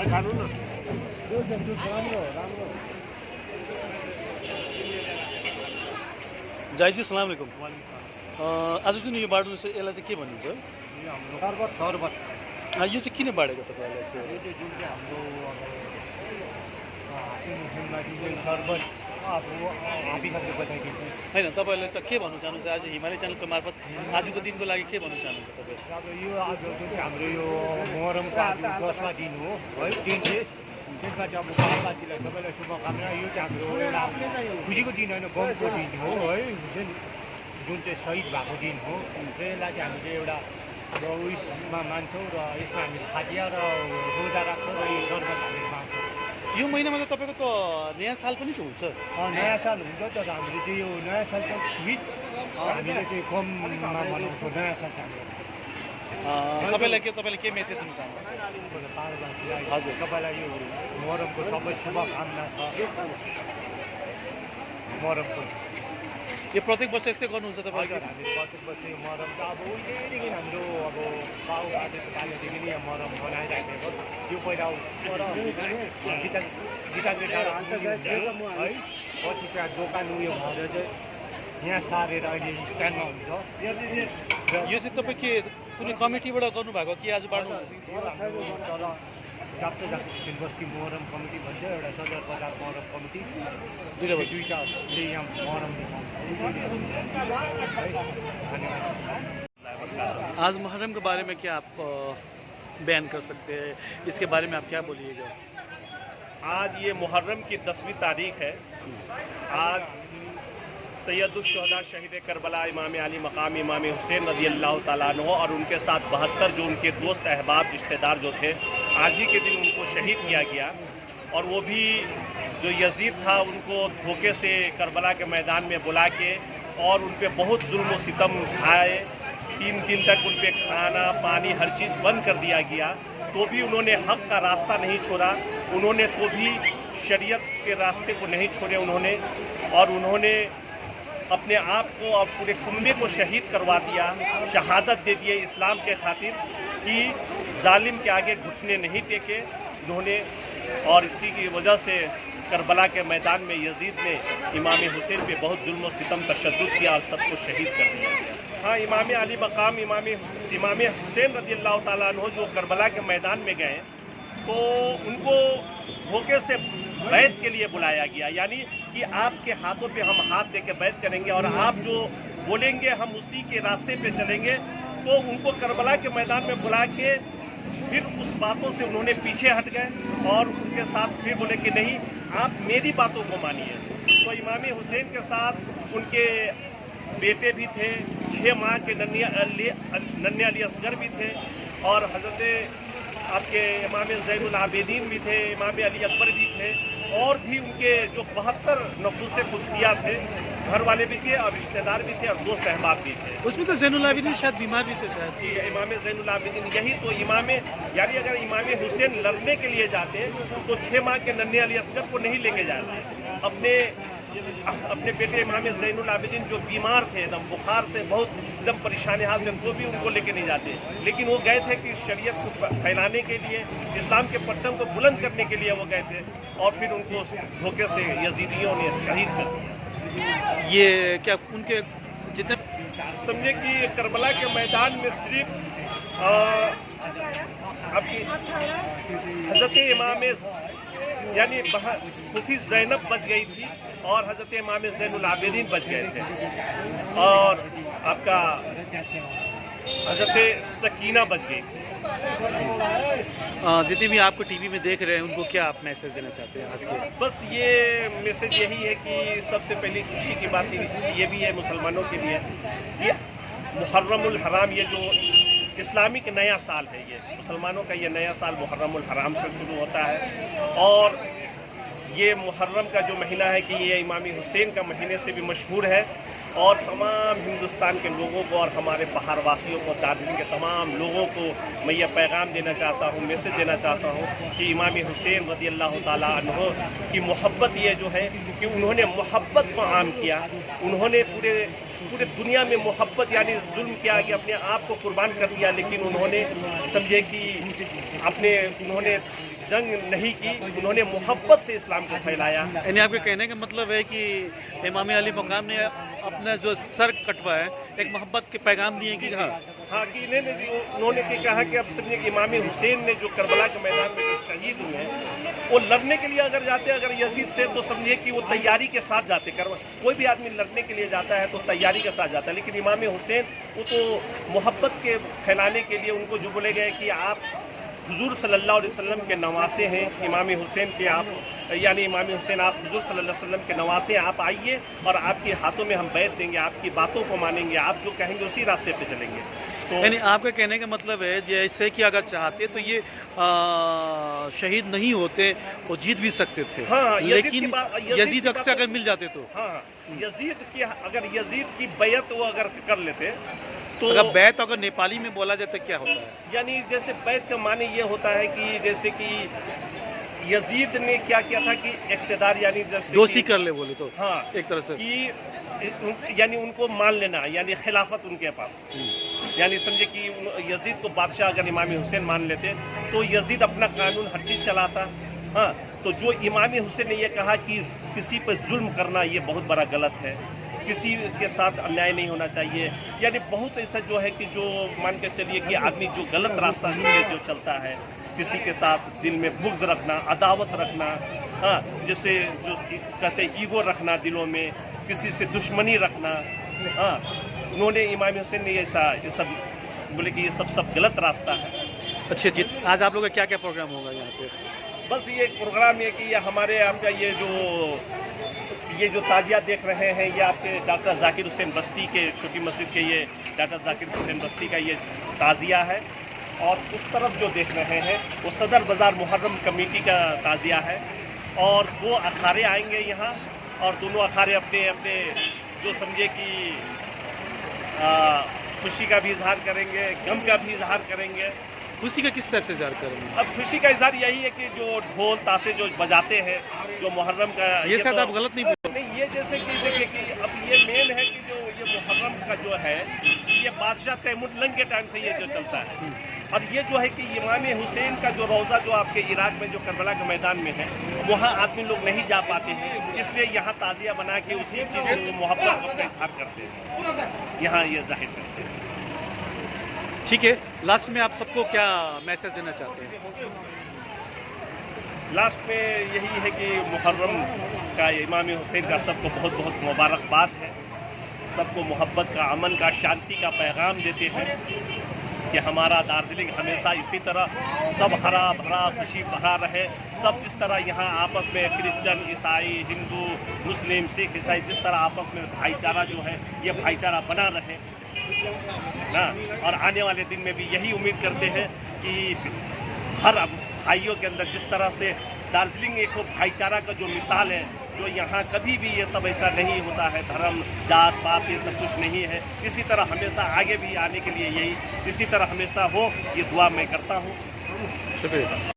खानु न जाइजी सलाम अलैकुम। आज जुन यो बाँड्नु छ यसलाई चाहिँ के भनिन्छ? शरबत शरबत यो चाहिँ किन बाँडेको तपाईँलाई चाहिँ? यो चाहिँ जुन चाहिँ हाम्रो हाँसीमुखमा दिने शरबत अब हाबीहरूले बताइदिन्छ। होइन, तपाईँले चाहिँ के भन्नु चाहनुहुन्छ आज हिमालय च्यानलको मार्फत आजको दिनको लागि के भन्नु चाहनुहुन्छ तपाईँ? अब यो आज जुन चाहिँ हाम्रो यो मोहरमको आज 10वां दिन हो है, दिन चाहिँ त्यसमा चाहिँ अब गाउँवासीलाई सबैलाई शुभकामना। यो चाहिँ हाम्रो एउटा खुसीको दिन होइन, गमको दिन हो है, जुन चाहिँ शहीद भएको दिन हो। यसलाई चाहिँ हामीले एउटा अब उयसमा मान्छौँ र यसमा हामी फाटिया र रोजा राख्छौँ र यो शरबत हामीले मान्छौँ। यो महिनामा त तपाईँको त नयाँ साल पनि त हुन्छ? नयाँ साल हुन्छ, तर हामीले चाहिँ यो नयाँ सालको स्विट हामीले चाहिँ कममा मनाउँछौँ नयाँ साल चाहिँ सबैलाई तपाईँले के मेसेज दिनु चाहनुहुन्छ? पारवासीलाई हजुर तपाईँलाई यो मोहरमको सबै शुभकामना छ। मोहरमको यो प्रत्येक वर्ष यस्तै गर्नुहुन्छ तपाईँले? हजुर, हामी प्रत्येक वर्ष यो मोहरम त अब उहिलेदेखि हाम्रो अब बाउ बाजेको पालोदेखि नै यो मोहरम मनाइराखेको। यो पहिला गीताले है, पछि त्यहाँ दोकान उयो भएर चाहिँ यहाँ सारेर अहिले स्ट्यान्डमा हुन्छ। यो चाहिँ तपाईँ के कुनै कमिटीबाट गर्नुभएको कि आज बाँड्नु? यो हाम्रो तल जाप्चो जाप्चो बस्ती मोहरम कमिटी भन्छ, एउटा सदर बजार मोहरम कमिटी, दुईटाले यहाँ मोहरम धन्यवाद। आज मुहर्रम के बारे में क्या आप बयान कर सकते हैं? इसके बारे में आप क्या बोलिएगा? आज ये मुहर्रम की 10वीं तारीख है। आज सैयदुश्शुहदा शहीद करबला इमाम अली मकाम इमाम हुसैन रज़ी अल्लाह ताला अन्हु और उनके साथ 72 जो उनके दोस्त अहबाब रिश्तेदार जो थे, आज ही के दिन उनको शहीद किया गया। और वो भी जो यजीद था उनको धोखे से करबला के मैदान में बुला के और उन पर बहुत जुल्म व सितम खाए। 3 दिन तक उन पर खाना पानी हर चीज़ बंद कर दिया गया, तो भी उन्होंने हक़ का रास्ता नहीं छोड़ा। उन्होंने तो भी शरीयत के रास्ते को नहीं छोड़े उन्होंने, और उन्होंने अपने आप को और पूरे कुम्बे को शहीद करवा दिया, शहादत दे दिए इस्लाम के खातिर कि जालिम के आगे घुटने नहीं टेके उन्होंने। और इसी की वजह से करबला के मैदान में यजीद ने इमाम हुसैन पे बहुत जुल्म व सितम तशद्दुद किया और सबको शहीद कर दिया। हाँ, इमाम अली मकाम इमाम हुसैन रज़ी अल्लाह ताला अन्हु जो करबला के मैदान में गए तो उनको धोखे से बैत के लिए बुलाया गया, यानी कि आपके हाथों पे हम हाथ दे के बैत करेंगे और आप जो बोलेंगे हम उसी के रास्ते पे चलेंगे। तो उनको करबला के मैदान में बुला के फिर उस बातों से उन्होंने पीछे हट गए और उनके साथ फिर बोले कि नहीं, आप मेरी बातों को मानिए। तो इमाम हुसैन के साथ उनके बेटे भी थे, 6 माह के नन्हे अली असगर भी थे, और हज़रत आपके इमाम ज़ैनुल आबिदीन भी थे, इमाम अली अकबर भी थे, और भी उनके जो 72 नफूस कुदसिया थे, घर वाले भी थे और रिश्तेदार भी थे और दोस्त अहबाब भी थे। उसमें तो ज़ैनुल आबिदीन शायद बीमार भी थे शायद। जी, इमाम ज़ैनुल आबिदीन यही तो इमाम, यानी अगर इमाम हुसैन लड़ने के लिए जाते तो 6 माह के नन्हे अली असगर को नहीं लेके जाते। अपने बेटे इमाम ज़ैनुल आबिदीन जो बीमार थे, एकदम बुखार से बहुत एकदम परेशान हाल थे, तो भी उनको लेके नहीं जाते। लेकिन वो गए थे कि शरीयत को फैलाने के लिए, इस्लाम के परचम को बुलंद करने के लिए वो गए थे, और फिर उनको धोखे से यजीदियों ने शहीद कर दिया। ये क्या उनके जितने समझे कि करबला के मैदान में सिर्फ अभी हज़रत इमाम यानी खुफी ज़ैनब बच गई थी और हज़रत इमाम ज़ैनुल आबिदीन बच गए थे, और आपका हज़रत सकीना बच गई थी। जितने भी आपको टीवी में देख रहे हैं उनको क्या आप मैसेज देना चाहते हैं आज के? बस ये मैसेज यही है कि सबसे पहली खुशी की बात ये भी है मुसलमानों के लिए, ये मुहर्रमुल हराम, ये जो इस्लामिक नया साल है, ये मुसलमानों का ये नया साल मुहर्रमुल हराम से शुरू होता है। और ये मुहर्रम का जो महीना है कि ये इमाम हुसैन का महीने से भी मशहूर है, और तमाम हिंदुस्तान के लोगों को और हमारे पहाड़ वासियों को, दार्जिलिंग के तमाम लोगों को मैं ये पैगाम देना चाहता हूँ, मैसेज देना चाहता हूँ कि इमाम हुसैन रज़ियल्लाहु ताला अन्हु की मोहब्बत ये जो है कि उन्होंने मोहब्बत को आम किया। उन्होंने पूरे दुनिया में मोहब्बत यानी जुल्म किया कि अपने आप को कुर्बान कर दिया, लेकिन उन्होंने समझे कि उन्होंने जंग नहीं की, उन्होंने मोहब्बत से इस्लाम को फैलाया। यानी आपके कहने का मतलब है कि इमाम अली मकाम ने अपना जो सर कटवाया एक मोहब्बत के पैगाम दिए कि हाँ कि उन्होंने कहा कि अब समझे कि इमाम हुसैन ने जो करबला के मैदान में जो शहीद हुए हैं वो लड़ने के लिए अगर जाते अगर यजीद से तो समझिए कि वो तैयारी के साथ जाते। कोई भी आदमी लड़ने के लिए जाता है तो तैयारी के साथ जाता है, लेकिन इमाम हुसैन वो तो मोहब्बत के फैलाने के लिए उनको जो बोले गए कि आप हुजूर सल्लल्लाहु अलैहि वसल्लम के नवासे हैं, इमाम हुसैन के आप यानी इमाम हुसैन आप हुजूर सल्लल्लाहु अलैहि वसल्लम के नवासे हैं, आप आइए और आपके हाथों में हम बैठ देंगे, आपकी बातों को मानेंगे, आप जो कहेंगे उसी रास्ते पे चलेंगे। तो यानी आपके कहने का मतलब है जैसे कि अगर चाहते तो ये शहीद नहीं होते, वो जीत भी सकते थे। हाँ, लेकिन यजीद अक्सर अगर मिल जाते तो अगर यजीद की बैत वो अगर कर लेते तो अगर बैत अगर नेपाली में बोला जाए तो क्या होता है? यानी जैसे बैत का माने ये होता है कि जैसे कि यजीद ने क्या किया था कि इक़्तिदार यानी जैसे दोस्ती कर ले बोले तो हाँ एक तरह से कि यानी उनको मान लेना यानी खिलाफत उनके पास, यानी समझे कि यजीद को बादशाह अगर इमाम हुसैन मान लेते तो यजीद अपना कानून हर चीज़ चलाता। हाँ, तो जो इमाम हुसैन ने ये कहा कि किसी पर जुल्म करना ये बहुत बड़ा गलत है, किसी के साथ अन्याय नहीं होना चाहिए। यानी बहुत ऐसा जो है कि जो मान के चलिए कि आदमी जो गलत रास्ता जो चलता है, किसी के साथ दिल में बुग़्ज़ रखना, अदावत रखना, हाँ जैसे जो कहते हैं ईगो रखना दिलों में, किसी से दुश्मनी रखना, हाँ उन्होंने इमाम हुसैन ने ये सब बोले कि ये सब गलत रास्ता है। अच्छा जी, आज आप लोग का क्या क्या प्रोग्राम होगा यहाँ पे? बस ये प्रोग्राम ये कि ये हमारे आपका ये जो ताजिया देख रहे हैं ये आपके डॉक्टर जाकिर हुसैन बस्ती के छोटी मस्जिद के ये डॉक्टर जाकिर हुसैन बस्ती का ये ताजिया है, और उस तरफ जो देख रहे हैं वो सदर बाज़ार मुहर्रम कमेटी का ताजिया है। और 2 अखाड़े आएंगे यहाँ, और दोनों अखाड़े अपने अपने जो समझे कि खुशी का भी इजहार करेंगे, गम का भी इजहार करेंगे। खुशी का किस तरह से इजहार करेंगे? अब खुशी का इजहार यही है कि जो ढोल ताशे जो बजाते हैं जो मुहर्रम का ये शायद आप गलत नहीं ये जैसे कि देखिए कि अब ये मेन है कि जो ये मुहर्रम का जो है ये बादशाह तैमूर के टाइम से ये जो चलता है, और ये जो है कि इमाम हुसैन का जो रोज़ा जो आपके इराक में जो करबला के मैदान में है वहाँ आदमी लोग नहीं जा पाते हैं, इसलिए यहाँ ताज़िया बना के उसी चीज़ से मोहब्बत का इजहार करते हैं, यहाँ ये जाहिर करते हैं। ठीक है, लास्ट में आप सबको क्या मैसेज देना चाहते हैं? लास्ट में यही है कि मुहर्रम का इमाम हुसैन का सबको बहुत बहुत मुबारकबाद है, सबको मोहब्बत का, अमन का, शांति का पैगाम देते हैं कि हमारा दार्जिलिंग हमेशा इसी तरह सब हरा भरा खुशी भरा रहे। सब जिस तरह यहाँ आपस में क्रिश्चन, ईसाई, हिंदू, मुस्लिम, सिख, ईसाई जिस तरह आपस में भाईचारा जो है ये भाईचारा बना रहे ना, और आने वाले दिन में भी यही उम्मीद करते हैं कि हर भाइयों के अंदर जिस तरह से दार्जिलिंग एक भाईचारा का जो मिसाल है, जो यहाँ कभी भी ये सब ऐसा नहीं होता है, धर्म जात पात ये सब कुछ नहीं है, इसी तरह हमेशा आगे भी आने के लिए यही इसी तरह हमेशा हो, ये दुआ मैं करता हूँ। शुक्रिया।